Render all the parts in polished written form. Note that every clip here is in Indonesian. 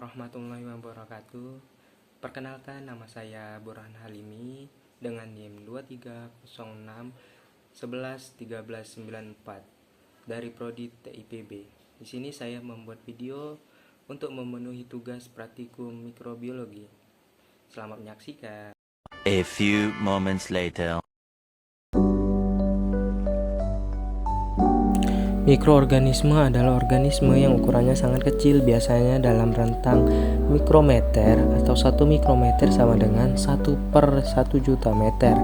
warahmatullahi wabarakatuh. Perkenalkan, nama saya Burhan Halimi dengan NIM 2306111394 dari Prodi TIPB. Di sini saya membuat video untuk memenuhi tugas praktikum mikrobiologi. Selamat menyaksikan. A few moments later. Mikroorganisme adalah organisme yang ukurannya sangat kecil, biasanya dalam rentang mikrometer atau 1 mikrometer sama dengan 1/1 juta meter.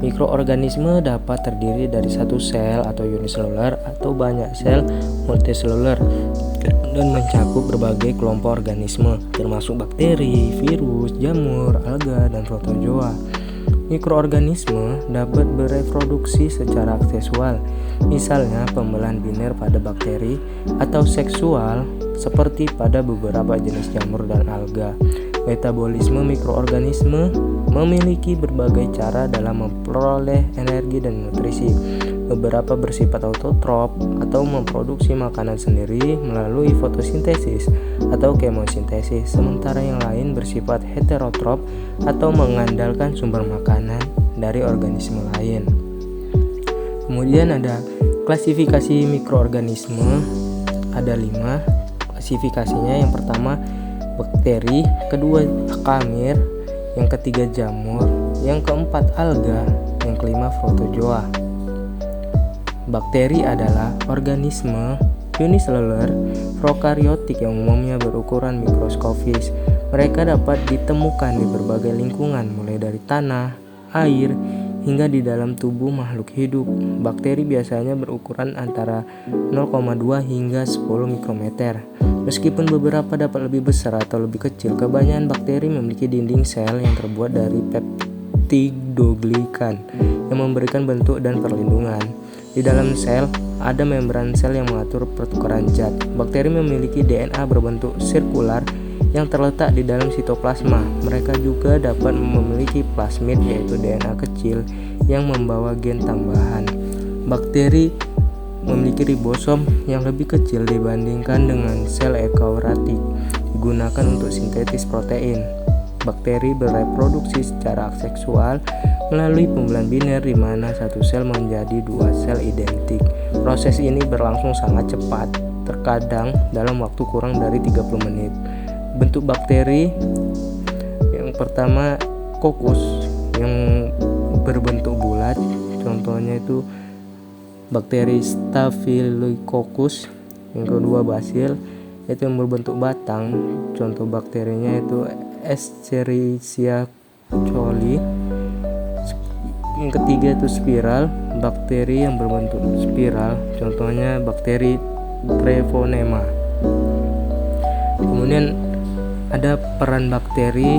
Mikroorganisme dapat terdiri dari satu sel atau uniseluler atau banyak sel multiseluler dan mencakup berbagai kelompok organisme termasuk bakteri, virus, jamur, alga, dan protozoa. Mikroorganisme dapat bereproduksi secara seksual, misalnya pembelahan biner pada bakteri, atau seksual seperti pada beberapa jenis jamur dan alga. Metabolisme mikroorganisme memiliki berbagai cara dalam memperoleh energi dan nutrisi. Beberapa bersifat autotrof atau memproduksi makanan sendiri melalui fotosintesis atau kemosintesis, sementara yang lain bersifat heterotrof atau mengandalkan sumber makanan dari organisme lain. Kemudian ada klasifikasi mikroorganisme, ada 5 klasifikasinya. Yang pertama bakteri, kedua kamir, yang ketiga jamur, yang keempat alga, yang kelima protozoa. Bakteri adalah organisme uniseluler prokaryotik yang umumnya berukuran mikroskopis. Mereka dapat ditemukan di berbagai lingkungan, mulai dari tanah, air, hingga di dalam tubuh makhluk hidup. Bakteri biasanya berukuran antara 0,2 hingga 10 mikrometer. Meskipun beberapa dapat lebih besar atau lebih kecil, kebanyakan bakteri memiliki dinding sel yang terbuat dari peptidoglikan yang memberikan bentuk dan perlindungan. Di dalam sel ada membran sel yang mengatur pertukaran zat. Bakteri memiliki DNA berbentuk sirkular yang terletak di dalam sitoplasma. Mereka juga dapat memiliki plasmid, yaitu DNA kecil yang membawa gen tambahan. Bakteri memiliki ribosom yang lebih kecil dibandingkan dengan sel eukariotik, digunakan untuk sintetis protein. Bakteri bereproduksi secara aseksual melalui pembelahan biner, di mana satu sel menjadi 2 sel identik. Proses ini berlangsung sangat cepat, terkadang dalam waktu kurang dari 30 menit. Bentuk bakteri yang pertama kokus yang berbentuk bulat, contohnya itu bakteri Staphylococcus. Yang kedua basil, yaitu yang berbentuk batang, contoh bakterinya itu Escherichia coli. Yang ketiga itu spiral, bakteri yang berbentuk spiral, contohnya bakteri Treponema. Kemudian ada peran bakteri,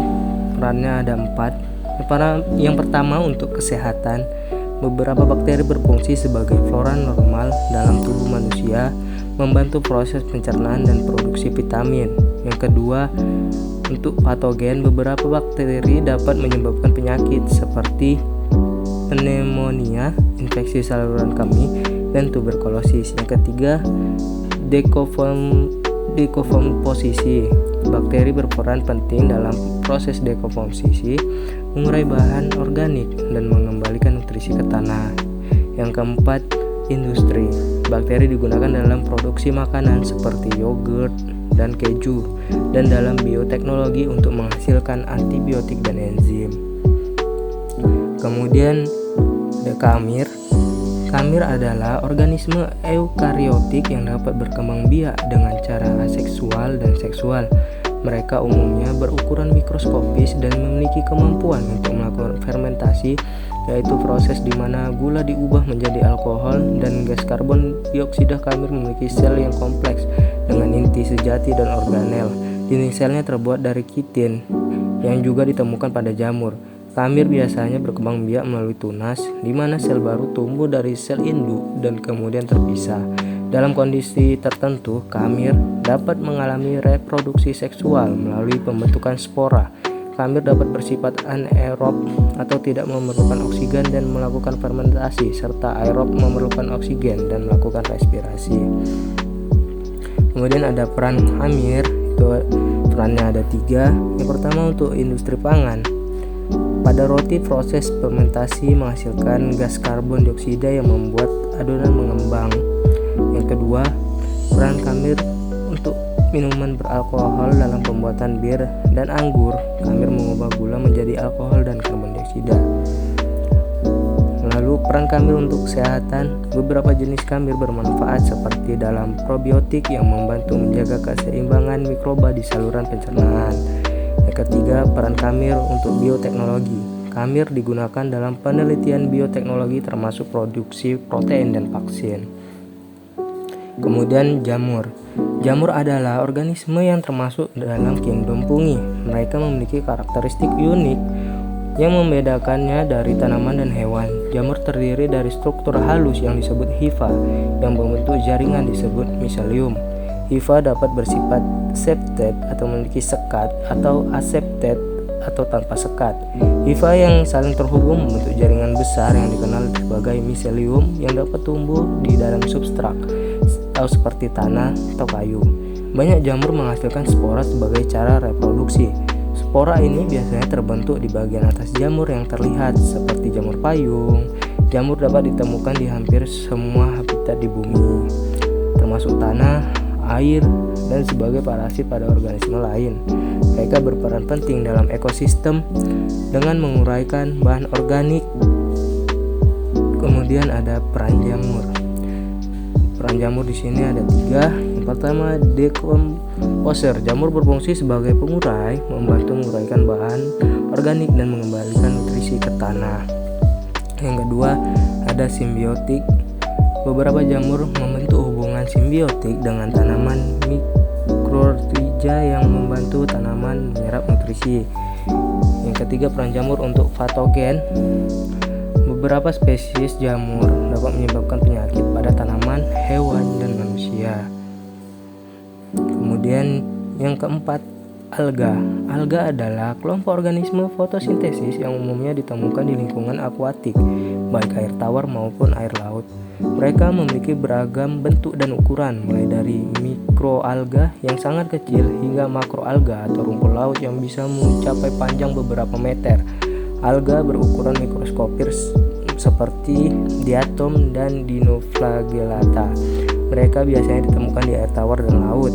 perannya ada 4. Yang pertama, untuk kesehatan. Beberapa bakteri berfungsi sebagai flora normal dalam tubuh manusia, membantu proses pencernaan dan produksi vitamin. Yang kedua, untuk patogen, beberapa bakteri dapat menyebabkan penyakit seperti pneumonia, infeksi saluran kemih, dan tuberkulosis. Yang ketiga, dekomposisi. Bakteri berperan penting dalam proses dekomposisi, mengurai bahan organik, dan mengembalikan nutrisi ke tanah. Yang keempat, industri. Bakteri digunakan dalam produksi makanan seperti yogurt dan keju, dan dalam bioteknologi untuk menghasilkan antibiotik dan enzim. Kemudian ada kamir. Kamir adalah organisme eukariotik yang dapat berkembang biak dengan cara aseksual dan seksual. Mereka umumnya berukuran mikroskopis dan memiliki kemampuan untuk melakukan fermentasi, yaitu proses di mana gula diubah menjadi alkohol, dan gas karbon dioksida. Kamir memiliki sel yang kompleks dengan inti sejati dan organel. Dinding selnya terbuat dari kitin yang juga ditemukan pada jamur. Kamir biasanya berkembang biak melalui tunas, di mana sel baru tumbuh dari sel induk dan kemudian terpisah. Dalam kondisi tertentu, kamir dapat mengalami reproduksi seksual melalui pembentukan spora. Kamir dapat bersifat anaerob atau tidak memerlukan oksigen dan melakukan fermentasi, serta aerob memerlukan oksigen dan melakukan respirasi. Kemudian ada peran kamir, itu Perannya ada 3. Yang pertama untuk industri pangan. Pada roti, proses fermentasi menghasilkan gas karbon dioksida yang membuat adonan mengembang. Yang kedua, peran kamir untuk minuman beralkohol dalam pembuatan bir dan anggur. Kamir mengubah gula menjadi alkohol dan karbon dioksida. Lalu peran kamir untuk kesehatan. Beberapa jenis kamir bermanfaat seperti dalam probiotik yang membantu menjaga keseimbangan mikroba di saluran pencernaan. Yang ketiga, peran kamir untuk bioteknologi. Kamir digunakan dalam penelitian bioteknologi termasuk produksi protein dan vaksin. Kemudian jamur. Jamur adalah organisme yang termasuk dalam kingdom fungi. Mereka memiliki karakteristik unik yang membedakannya dari tanaman dan hewan. Jamur terdiri dari struktur halus yang disebut hifa, yang membentuk jaringan disebut miselium. Hifa dapat bersifat septate atau memiliki sekat, atau aseptate atau tanpa sekat. Hifa yang saling terhubung membentuk jaringan besar yang dikenal sebagai miselium yang dapat tumbuh di dalam substrat atau seperti tanah atau kayu. Banyak jamur menghasilkan spora sebagai cara reproduksi. Spora ini biasanya terbentuk di bagian atas jamur yang terlihat seperti jamur payung. Jamur dapat ditemukan di hampir semua habitat di bumi, termasuk tanah, air, dan sebagai parasit pada organisme lain. Mereka berperan penting dalam ekosistem dengan menguraikan bahan organik. Kemudian ada peran jamur. Peran jamur di sini ada 3. Yang pertama, decomposer. Jamur berfungsi sebagai pengurai, membantu menguraikan bahan organik dan mengembalikan nutrisi ke tanah. Yang kedua, ada simbiotik. Beberapa jamur membentuk hubungan simbiotik dengan tanaman mikorrhiza yang membantu tanaman menyerap nutrisi. Yang ketiga, peran jamur untuk patogen. Beberapa spesies jamur dapat menyebabkan penyakit pada tanaman, hewan, dan manusia. Kemudian yang keempat, alga. Alga adalah kelompok organisme fotosintesis yang umumnya ditemukan di lingkungan akuatik, baik air tawar maupun air laut. Mereka memiliki beragam bentuk dan ukuran, mulai dari mikroalga yang sangat kecil hingga makroalga atau rumput laut yang bisa mencapai panjang beberapa meter. Alga berukuran mikroskopis seperti diatom dan dinoflagellata. Mereka biasanya ditemukan di air tawar dan laut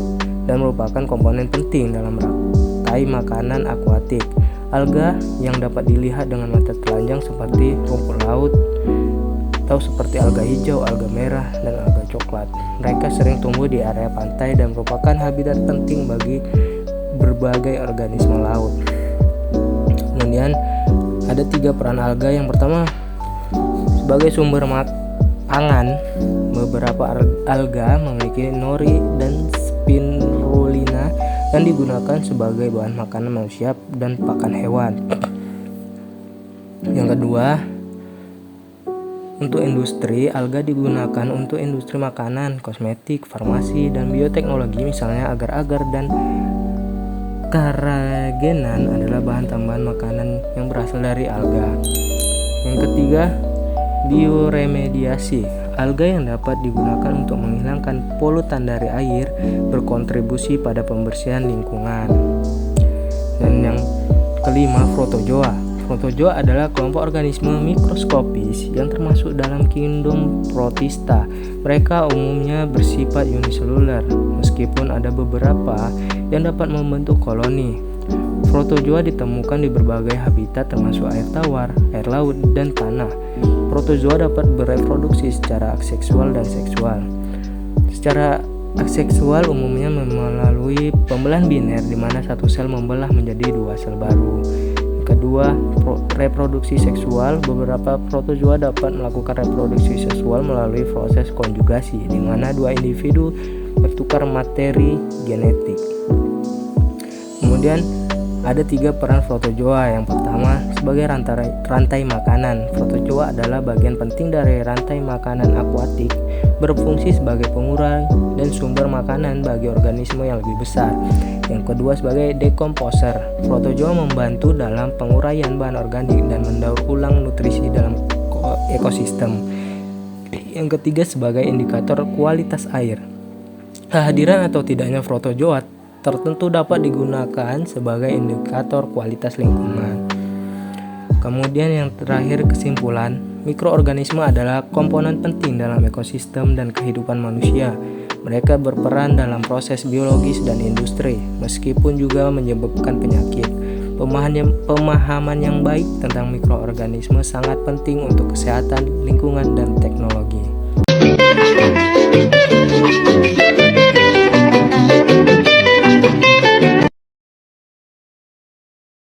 dan merupakan komponen penting dalam rantai makanan akuatik. Alga yang dapat dilihat dengan mata telanjang seperti rumput laut atau seperti alga hijau, alga merah, dan alga coklat. Mereka sering tumbuh di area pantai dan merupakan habitat penting bagi berbagai organisme laut. Kemudian ada 3 peran alga. Yang pertama, sebagai sumber pangan. Beberapa alga memiliki nori dan spirulina yang digunakan sebagai bahan makanan manusia dan pakan hewan. Yang kedua, untuk industri, alga digunakan untuk industri makanan, kosmetik, farmasi, dan bioteknologi. Misalnya agar-agar dan karagenan adalah bahan tambahan makanan yang berasal dari alga. Yang ketiga, bioremediasi. Alga yang dapat digunakan untuk menghilangkan polutan dari air berkontribusi pada pembersihan lingkungan. Dan yang kelima, protozoa. Protozoa adalah kelompok organisme mikroskopis yang termasuk dalam kingdom Protista. Mereka umumnya bersifat uniseluler, meskipun ada beberapa yang dapat membentuk koloni. Protozoa ditemukan di berbagai habitat termasuk air tawar, air laut, dan tanah. Protozoa dapat bereproduksi secara aseksual dan seksual. Secara aseksual umumnya melalui pembelahan biner di mana satu sel membelah menjadi 2 sel baru. Kedua, reproduksi seksual. Beberapa protozoa dapat melakukan reproduksi seksual melalui proses konjugasi, di mana 2 individu bertukar materi genetik. Kemudian ada 3 peran protozoa. Yang pertama, sebagai rantai makanan. Protozoa adalah bagian penting dari rantai makanan akuatik, berfungsi sebagai pengurai dan sumber makanan bagi organisme yang lebih besar. Yang kedua, sebagai decomposer. Protozoa membantu dalam penguraian bahan organik dan mendaur ulang nutrisi dalam ekosistem. Yang ketiga, sebagai indikator kualitas air. Kehadiran atau tidaknya protozoa tertentu dapat digunakan sebagai indikator kualitas lingkungan. Kemudian yang terakhir, kesimpulan, mikroorganisme adalah komponen penting dalam ekosistem dan kehidupan manusia. Mereka berperan dalam proses biologis dan industri, meskipun juga menyebabkan penyakit. Pemahaman yang baik tentang mikroorganisme sangat penting untuk kesehatan, lingkungan, dan teknologi.